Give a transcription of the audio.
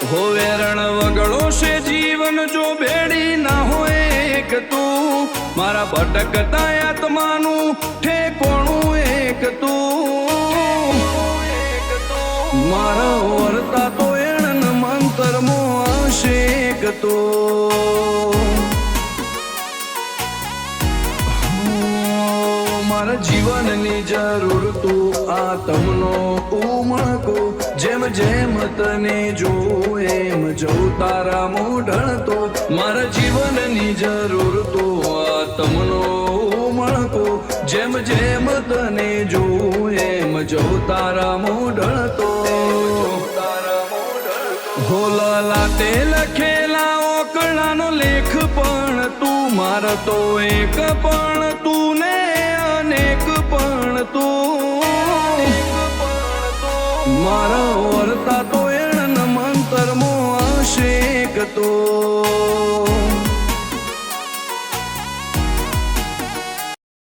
હોવે રણ વગડો છે જીવન જો ભેડી ના હોય એક તું મારા ભટકતા આત્માનું ઠેકોણું એક તું મારા વર્તા તો એણ મંતરમો હશે એક તો મારા જીવનની જરૂર તું આત્મનો ઉમળકો જેમ જેમ તને જોઉં એમ જઉં તારા મોઢણ તો મારા જીવનની જરૂર તું આત્મનો ઉમળકો જેમ જેમ તને જોઉં એમ જઉં તારા મોઢણ તો હોલા તે લખેલા ઓકળાનો લેખ પણ તું મારા તો એક પણ તું ને અનેક પણ તું મારા વર્તા તો એણ મંતરમો હશે તો